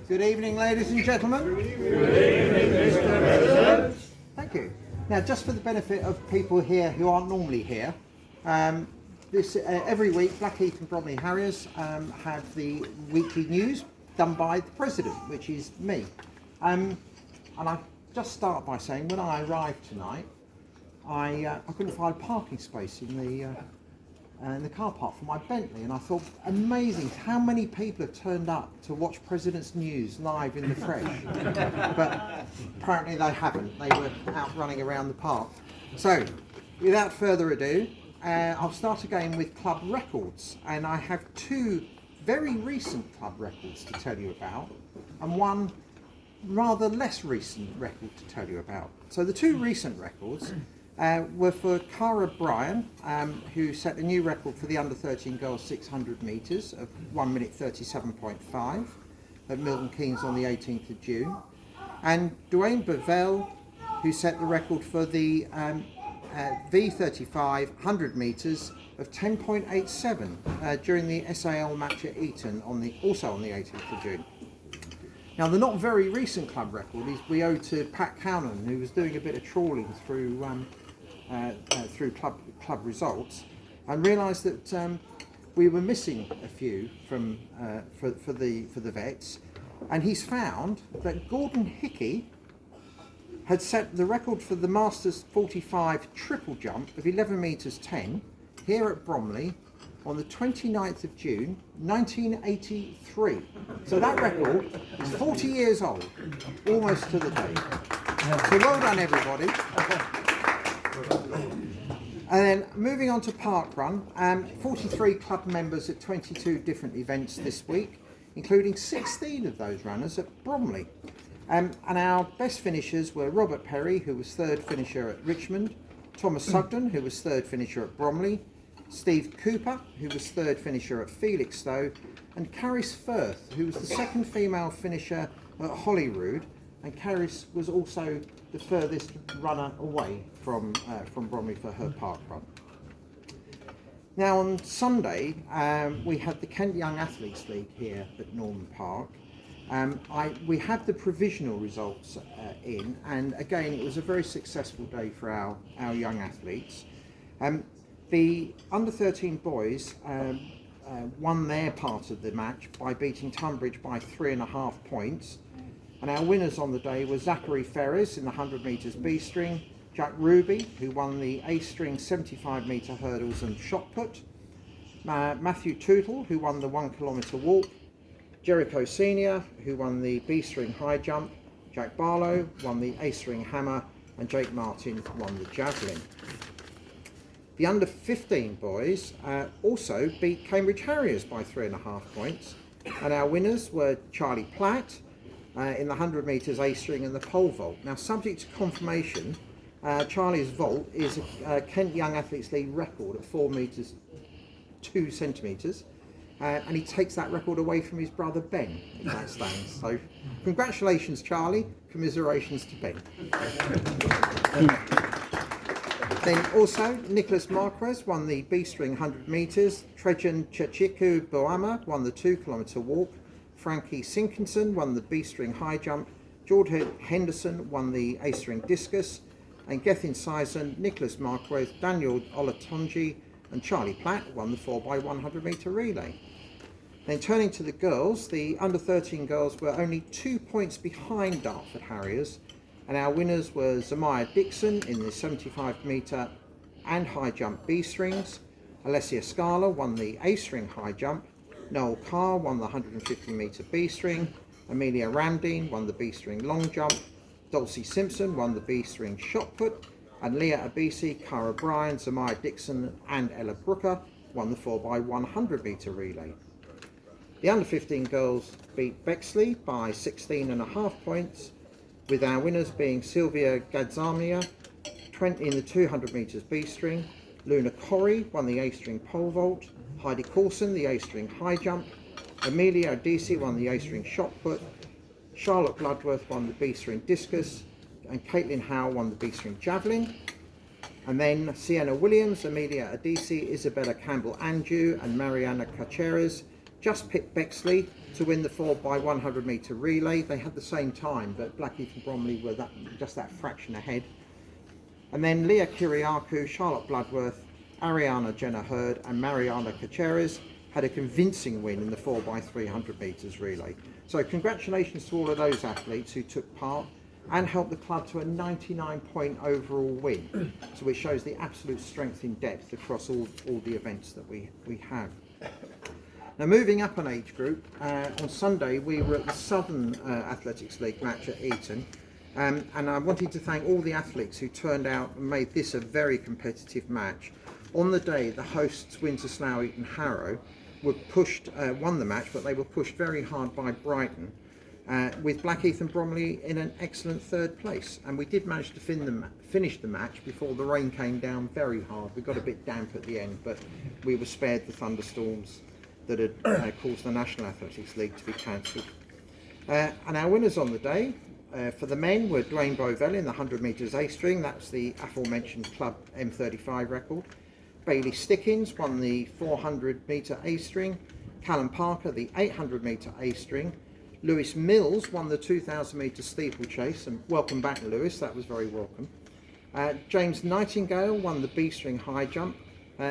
Good evening, ladies and gentlemen. Good evening, Mr. President. Thank you. Now, just for the benefit of people here who aren't normally here, every week Blackheath and Bromley Harriers have the weekly news done by the President, which is me. And I just start by saying, when I arrived tonight, I couldn't find a parking space in the car park for my Bentley, and I thought, amazing how many people have turned up to watch President's News live in the fresh. But apparently they haven't. They were out running around the park. So, without further ado, I'll start again with club records, and I have two very recent club records to tell you about, and one rather less recent record to tell you about. So the two recent records were for Cara Bryan, who set a new record for the under-13 girls 600 metres of 1 minute 37.5 at Milton Keynes on the 18th of June, and Dwayne Bevell, who set the record for the V35 100 metres of 10.87 during the SAL match at Eton also on the 18th of June. Now, the not very recent club record is we owe to Pat Cownan, who was doing a bit of trawling through club results, and realised that we were missing a few from for the vets, and he's found that Gordon Hickey had set the record for the Masters 45 triple jump of 11 metres 10 here at Bromley on the 29th of June 1983. So that record is 40 years old, almost to the day. So well done, everybody. And then moving on to parkrun, 43 club members at 22 different events this week, including 16 of those runners at Bromley. And our best finishers were Robert Perry, who was third finisher at Richmond, Thomas Sugden, who was third finisher at Bromley, Steve Cooper, who was third finisher at Felixstowe, and Caris Firth, who was the second female finisher at Holyrood, and Caris was also the furthest runner away from Bromley for her parkrun. Now on Sunday, we had the Kent Young Athletes League here at Norman Park. We had the provisional results in, and again it was a very successful day for our young athletes. The under-13 boys won their part of the match by beating Tunbridge by 3.5 points, and our winners on the day were Zachary Ferris in the 100 metres B-string, Jack Ruby, who won the A-string 75 metre hurdles and shot put, Matthew Tootle, who won the 1 kilometre walk, Jericho Senior, who won the B-string high jump, Jack Barlow won the A-string hammer, and Jake Martin won the javelin. The under-15 boys also beat Cambridge Harriers by 3.5 points, and our winners were Charlie Platt in the 100 metres A-string and the pole vault. Now, subject to confirmation, Charlie's vault is a Kent Young Athletes League record at 4 metres 2 centimetres, and he takes that record away from his brother Ben, if that stands. So, congratulations, Charlie. Commiserations to Ben. Then also, Nicholas Marquez won the B-string 100 metres, Trejan Chachiku Boama won the 2 kilometre walk, Frankie Sinkinson won the B-string high jump, George Henderson won the A-string discus, and Gethin Sison, Nicholas Marquez, Daniel Olatunji and Charlie Platt won the 4x100 metre relay. Then turning to the girls, the under-13 girls were only 2 points behind Dartford Harriers, and our winners were Zamiah Dixon in the 75 metre and high jump B-strings, Alessia Scala won the A-string high jump, Noel Carr won the 150 metre B-string, Amelia Ramdeen won the B-string long jump, Dulcie Simpson won the B-string shot put, and Leah Abisi, Cara Bryan, Zamiah Dixon and Ella Brooker won the 4x100 metre relay. The under-15 girls beat Bexley by 16.5 points, with our winners being Sylvia Gadzamia in the 200 metres B-string, Luna Corrie won the A-string pole vault, Heidi Coulson the A-string high jump, Amelia Odisi won the A-string shot put, Charlotte Bloodworth won the B-string discus, and Caitlin Howe won the B-string javelin. And then Sienna Williams, Amelia Odisi, Isabella Campbell Anjou and Mariana Caceres just picked Bexley to win the 4x100 metre relay. They had the same time, but Blackheath and Bromley were just that fraction ahead. And then Leah Kiriakou, Charlotte Bloodworth, Ariana Jenna Hurd and Mariana Caceres had a convincing win in the 4x300 metres relay. So congratulations to all of those athletes who took part and helped the club to a 99-point overall win. So it shows the absolute strength in depth across all the events that we have. Now moving up an age group, on Sunday we were at the Southern Athletics League match at Eton. And I wanted to thank all the athletes who turned out and made this a very competitive match. On the day, the hosts Windsor, Slough, Eton, Harrow were pushed, won the match, but they were pushed very hard by Brighton, with Blackheath and Bromley in an excellent third place. And we did manage to finish the match before the rain came down very hard. We got a bit damp at the end, but we were spared the thunderstorms that had caused the National Athletics League to be cancelled. And our winners on the day, for the men, were Dwayne Bovell in the 100 metres A-string. That's the aforementioned club M35 record. Bailey Stickins won the 400 metre A-string. Callum Parker the 800 metre A-string. Lewis Mills won the 2000 metre steeplechase, and welcome back Lewis, that was very welcome. James Nightingale won the B-string high jump.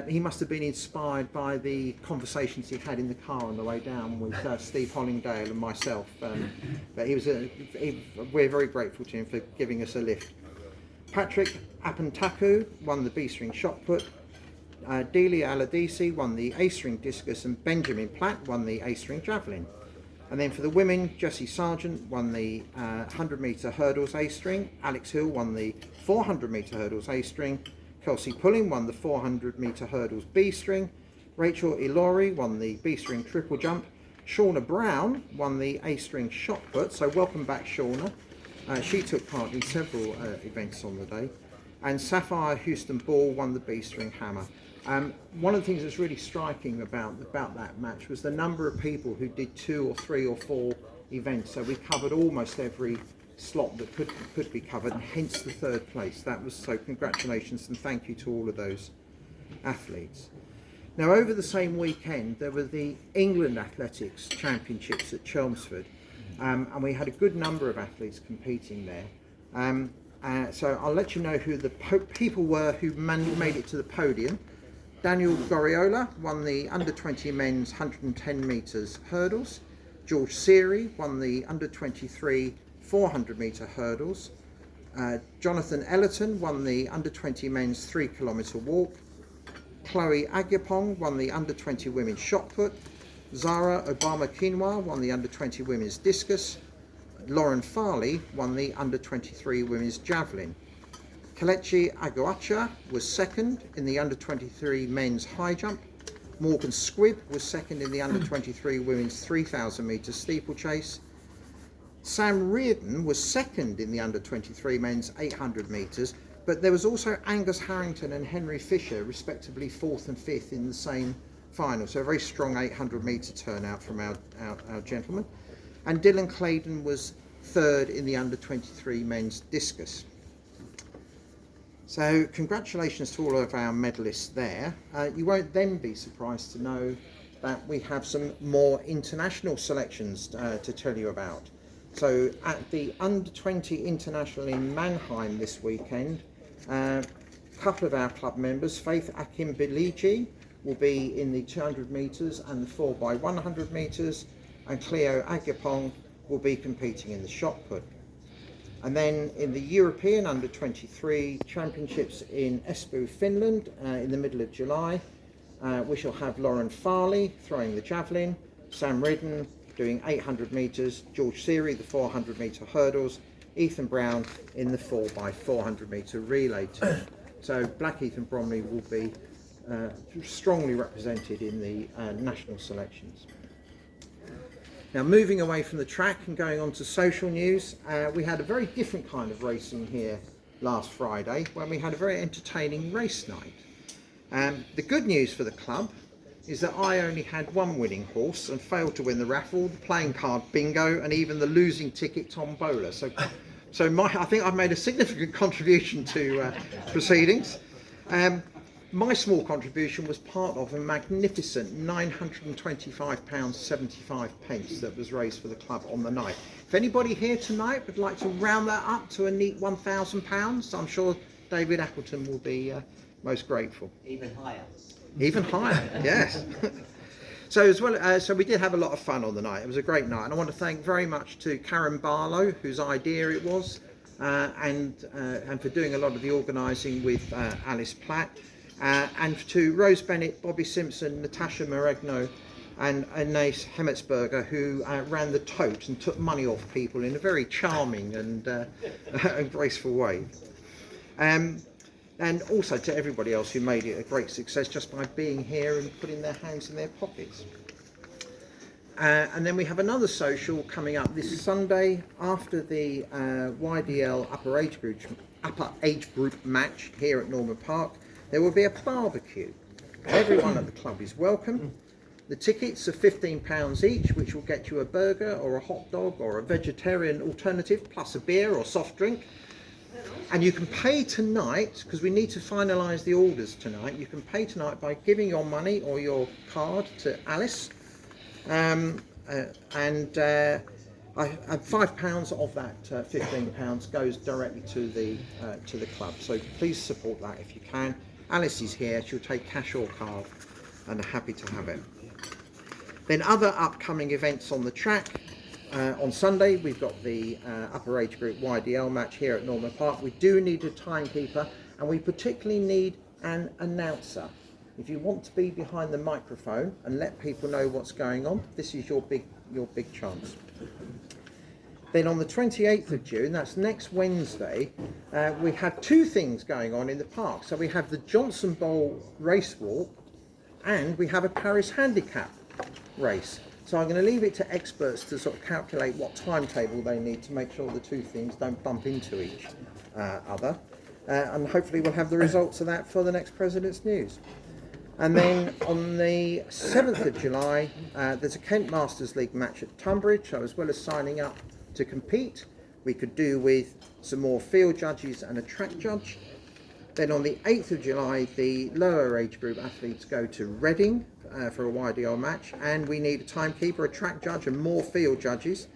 He must have been inspired by the conversations he had in the car on the way down with Steve Hollingdale and myself. But we're very grateful to him for giving us a lift. Patrick Apantaku won the B-string shot put. Delia Aladisi won the A-string discus, and Benjamin Platt won the A-string javelin. And then for the women, Jessie Sargent won the 100 metre hurdles A-string. Alex Hill won the 400 metre hurdles A-string. Kelsey Pulling won the 400 metre hurdles B-string. Rachel Ilori won the B-string triple jump. Shauna Brown won the A-string shot put, so welcome back Shauna. She took part in several events on the day. And Sapphire Houston Ball won the B-string hammer. One of the things that's really striking about that match was the number of people who did 2 or 3 or 4 events. So we covered almost every slot that could be covered, and hence the third place. That was so congratulations and thank you to all of those athletes. Now over the same weekend there were the England Athletics Championships at Chelmsford, and we had a good number of athletes competing there. So I'll let you know who the people were who made it to the podium. Daniel Goriola won the under-20 men's 110 metres hurdles. George Seary won the under-23 400 metre hurdles. Jonathan Ellerton won the under-20 men's 3 kilometre walk. Chloe Agyapong won the under-20 women's shot put. Zara Obama Quinoa won the under-20 women's discus. Lauren Farley won the under-23 women's javelin. Kelechi Aguacha was second in the under-23 men's high jump. Morgan Squibb was second in the under-23 women's 3,000 metre steeplechase. Sam Reardon was second in the under-23 men's 800 metres, but there was also Angus Harrington and Henry Fisher, respectively 4th and 5th in the same final. So a very strong 800 metre turnout from our gentlemen. And Dylan Claydon was third in the under-23 men's discus. So congratulations to all of our medalists there. You won't then be surprised to know that we have some more international selections to tell you about. So at the under-20 international in Mannheim this weekend, a couple of our club members, Faith Akimbiliji, will be in the 200 metres and the 4x100 metres, and Cleo Agyapong will be competing in the shot put. And then in the European under-23 championships in Espoo, Finland, in the middle of July, we shall have Lauren Farley throwing the javelin, Sam Redden doing 800 metres, George Seary the 400 metre hurdles, Ethan Brown in the 4x400 metre relay team. So Blackheath and Bromley will be strongly represented in the national selections. Now moving away from the track and going on to social news, we had a very different kind of racing here last Friday when we had a very entertaining race night. The good news for the club is that I only had one winning horse and failed to win the raffle, the playing card bingo, and even the losing ticket tombola. So I think I've made a significant contribution to proceedings. my small contribution was part of a magnificent £925.75 that was raised for the club on the night. If anybody here tonight would like to round that up to a neat £1,000, I'm sure David Appleton will be most grateful. Even higher. Even higher, yes. So as well, so we did have a lot of fun on the night. It was a great night, and I want to thank very much to Karen Barlow, whose idea it was, and for doing a lot of the organising with Alice Platt, and to Rose Bennett, Bobby Simpson, Natasha Moregno, and Nace Hemmetsberger, who ran the tote and took money off people in a very charming and graceful way. And also to everybody else who made it a great success just by being here and putting their hands in their pockets. And then we have another social coming up this Sunday after the YDL upper age group match here at Norman Park. There will be a barbecue. Everyone at the club is welcome. The tickets are £15 each, which will get you a burger or a hot dog or a vegetarian alternative, plus a beer or soft drink. And you can pay tonight, because we need to finalise the orders tonight. You can pay tonight by giving your money or your card to Alice. And £5 of that £15 goes directly to the club. So please support that if you can. Alice is here. She'll take cash or card, and happy to have it. Then other upcoming events on the track. On Sunday, we've got the upper age group YDL match here at Norman Park. We do need a timekeeper, and we particularly need an announcer. If you want to be behind the microphone and let people know what's going on, this is your big chance. Then on the 28th of June, that's next Wednesday, we have two things going on in the park. So we have the Johnson Bowl race walk, and we have a Paris handicap race. So I'm going to leave it to experts to sort of calculate what timetable they need to make sure the two things don't bump into each other. And hopefully we'll have the results of that for the next President's News. And then on the 7th of July, there's a Kent Masters League match at Tunbridge. So as well as signing up to compete, we could do with some more field judges and a track judge. Then on the 8th of July, the lower age group athletes go to Reading for a YDL match, and we need a timekeeper, a track judge, and more field judges.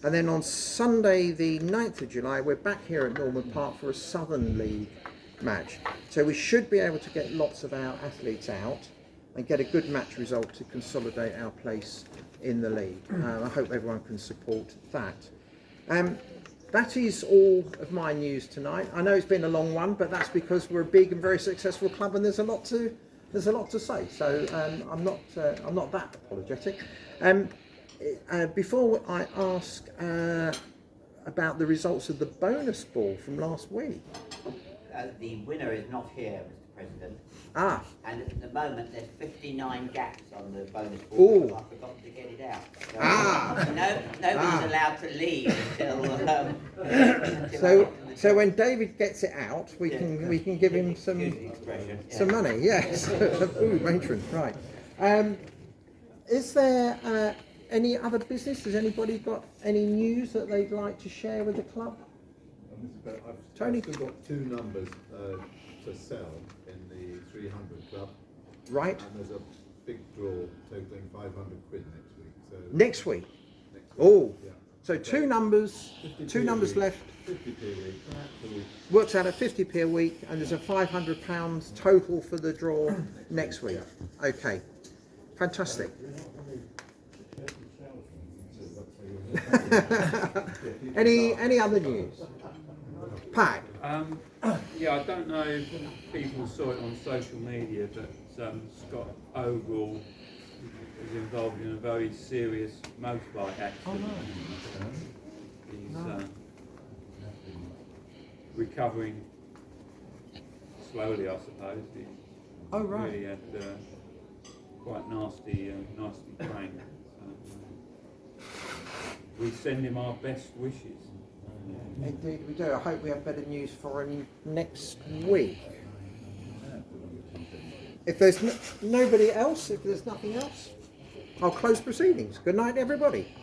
And then on Sunday, the 9th of July, we're back here at Norman Park for a Southern League match. So we should be able to get lots of our athletes out and get a good match result to consolidate our place in the league. I hope everyone can support that. That is all of my news tonight. I know it's been a long one, but that's because we're a big and very successful club, and there's a lot to say. So I'm not that apologetic. Before I ask about the results of the bonus ball from last week. The winner is not here, Mr. President. Ah. And at the moment there's 59 gaps on the bonus ball. Ooh. I've forgotten to get it out. So nobody's allowed to leave until So when David gets it out, we can give him some money. Yes. Ooh, matron. Right. Is there any other business? Has anybody got any news that they'd like to share with the club? Tony? I've still got two numbers to sell in the 300 club. Right. And there's a big draw totaling 500 quid next week. So Next week? Next week. Oh. Yeah. So two numbers left. 50p a week. Works out at 50p a week, and there's a £500 total for the draw next week. Okay. Fantastic. Any other news? Pat? Yeah, I don't know if people saw it on social media, but Scott Ogle is involved in a very serious motorbike accident. He's recovering slowly, I suppose. He's really had quite nasty pain. We send him our best wishes. Indeed we do. I hope we have better news for him next week. If there's nobody else, if there's nothing else, I'll close proceedings. Good night, everybody.